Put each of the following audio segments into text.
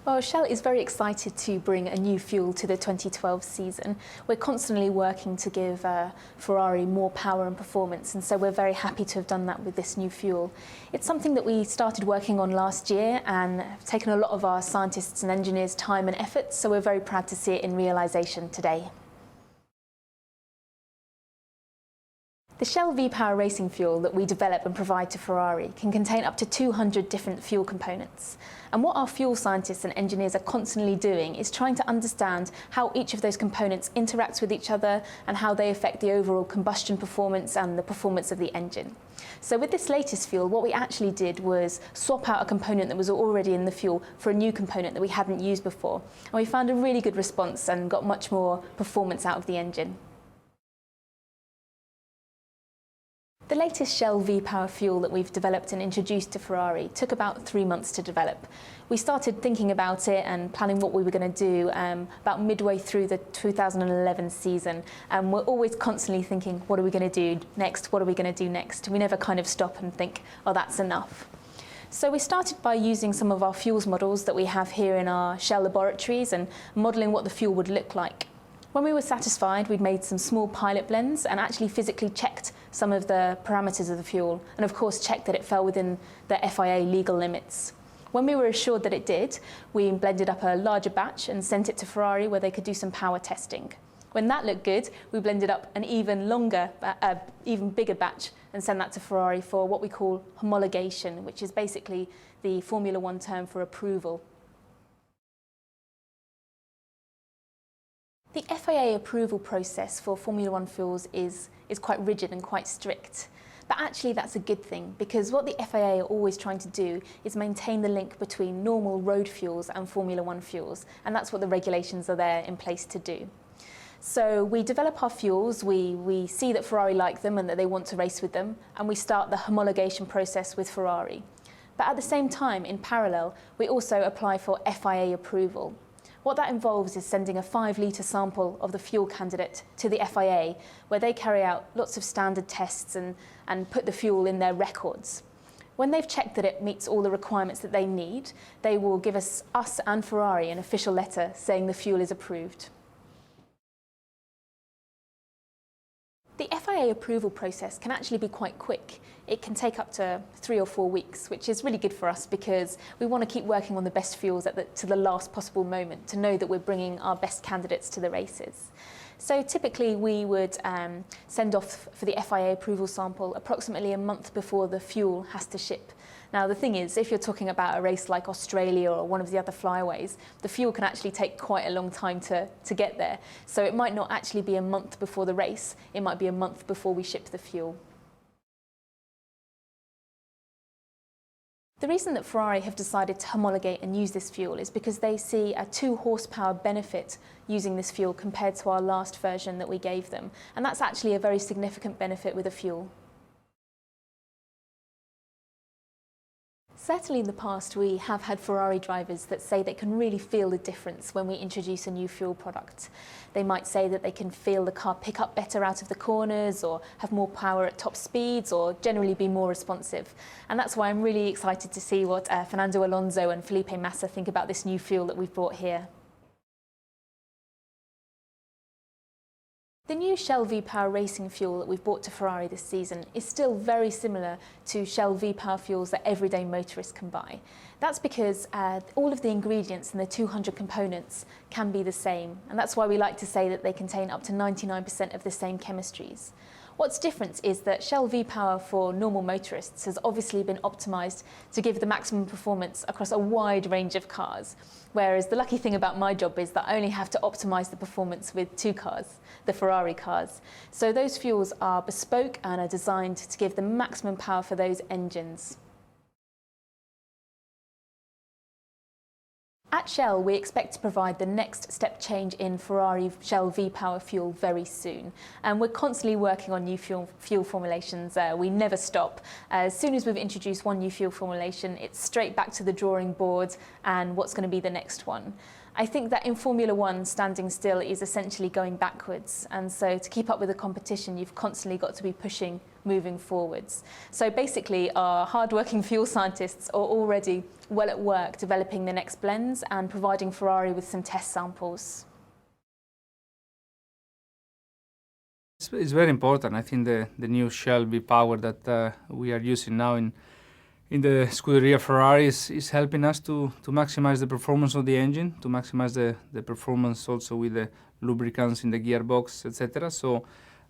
Well, Shell is very excited to bring a new fuel to the 2012 season. We're constantly working to give Ferrari more power and performance, and so we're very happy to have done that with this new fuel. It's something that we started working on last year and have taken a lot of our scientists and engineers' time and effort, so we're very proud to see it in realisation today. The Shell V-Power racing fuel that we develop and provide to Ferrari can contain up to 200 different fuel components. And what our fuel scientists and engineers are constantly doing is trying to understand how each of those components interacts with each other and how they affect the overall combustion performance and the performance of the engine. So with this latest fuel, what we actually did was swap out a component that was already in the fuel for a new component that we hadn't used before. And we found a really good response and got much more performance out of the engine. The latest Shell V-Power fuel that we've developed and introduced to Ferrari took about 3 months to develop. We started thinking about it and planning what we were going to do about midway through the 2011 season. And we're always constantly thinking, what are we going to do next? What are we going to do next? We never kind of stop and think, oh, that's enough. So we started by using some of our fuels models that we have here in our Shell laboratories and modelling what the fuel would look like. When we were satisfied, we'd made some small pilot blends and actually physically checked some of the parameters of the fuel, and of course checked that it fell within the FIA legal limits. When we were assured that it did, we blended up a larger batch and sent it to Ferrari where they could do some power testing. When that looked good, we blended up an even bigger batch and sent that to Ferrari for what we call homologation, which is basically the Formula One term for approval. The FIA approval process for Formula One fuels is quite rigid and quite strict. But actually that's a good thing, because what the FIA are always trying to do is maintain the link between normal road fuels and Formula One fuels, and that's what the regulations are there in place to do. So we develop our fuels, we see that Ferrari like them and that they want to race with them, and we start the homologation process with Ferrari. But at the same time, in parallel, we also apply for FIA approval. What that involves is sending a 5-litre sample of the fuel candidate to the FIA, where they carry out lots of standard tests and put the fuel in their records. When they've checked that it meets all the requirements that they need, they will give us and Ferrari an official letter saying the fuel is approved. The FIA approval process can actually be quite quick. It can take up to 3 or 4 weeks, which is really good for us because we want to keep working on the best fuels to the last possible moment to know that we're bringing our best candidates to the races. So typically we would send off for the FIA approval sample approximately a month before the fuel has to ship. Now the thing is, if you're talking about a race like Australia or one of the other flyways, the fuel can actually take quite a long time to get there. So it might not actually be a month before the race, it might be a month before we ship the fuel. The reason that Ferrari have decided to homologate and use this fuel is because they see a 2 horsepower benefit using this fuel compared to our last version that we gave them. And that's actually a very significant benefit with a fuel. Certainly in the past, we have had Ferrari drivers that say they can really feel the difference when we introduce a new fuel product. They might say that they can feel the car pick up better out of the corners, or have more power at top speeds, or generally be more responsive. And that's why I'm really excited to see what Fernando Alonso and Felipe Massa think about this new fuel that we've brought here. The new Shell V-Power racing fuel that we've brought to Ferrari this season is still very similar to Shell V-Power fuels that everyday motorists can buy. That's because all of the ingredients and the 200 components can be the same, and that's why we like to say that they contain up to 99% of the same chemistries. What's different is that Shell V-Power for normal motorists has obviously been optimised to give the maximum performance across a wide range of cars, whereas the lucky thing about my job is that I only have to optimise the performance with 2 cars, the Ferrari cars. So those fuels are bespoke and are designed to give the maximum power for those engines. At Shell, we expect to provide the next step change in Ferrari Shell V-Power fuel very soon. And we're constantly working on new fuel formulations. We never stop. As soon as we've introduced one new fuel formulation, it's straight back to the drawing board and what's going to be the next one. I think that in Formula One, standing still is essentially going backwards. And so to keep up with the competition, you've constantly got to be pushing, moving forwards. So basically, our hard-working fuel scientists are already well at work developing the next blends and providing Ferrari with some test samples. It's very important. I think the new Shell V-Power that we are using now in the Scuderia Ferrari is helping us to maximize the performance of the engine, to maximize the performance also with the lubricants in the gearbox, etc. So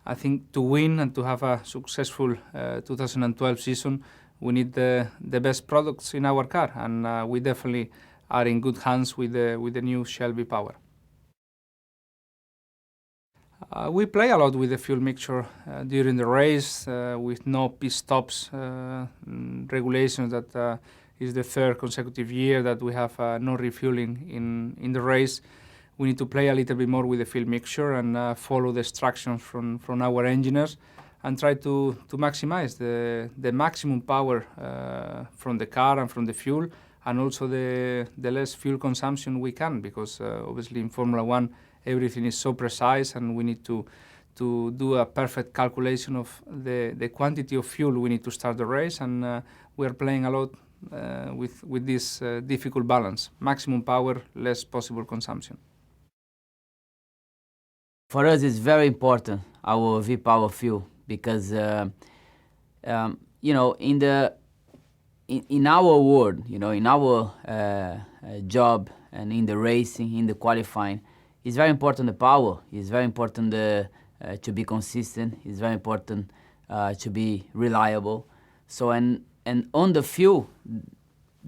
I think to win and to have a successful 2012 season, we need the best products in our car, and we definitely are in good hands with the new Shell V-Power. We play a lot with the fuel mixture during the race with no pit stops regulations. That is the third consecutive year that we have no refueling in the race. We need to play a little bit more with the fuel mixture and follow the instructions from our engineers and try to maximize the maximum power from the car and from the fuel, and also the less fuel consumption we can, because obviously in Formula One everything is so precise, and we need to do a perfect calculation of the quantity of fuel we need to start the race, and we are playing a lot with this difficult balance: maximum power, less possible consumption. For us, it's very important, our V-Power fuel, because you know, in our world, you know, in our job and in the racing, in the qualifying, it's very important the power. It's very important to be consistent. It's very important to be reliable. So and on the fuel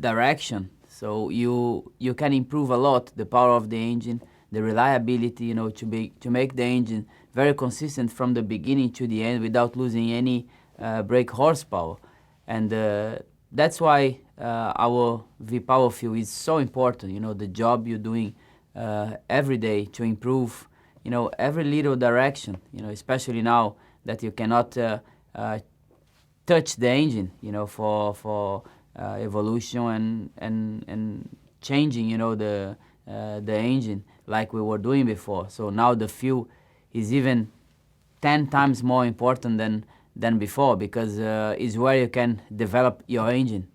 direction, so you can improve a lot the power of the engine, the reliability, you know, to make the engine very consistent from the beginning to the end without losing any brake horsepower. And that's why our V-Power fuel is so important. You know, the job you're doing every day to improve, you know, every little direction, you know, especially now that you cannot touch the engine, you know, for evolution and changing, you know, the engine like we were doing before. So now the fuel is even 10 times more important than before, because it's where you can develop your engine.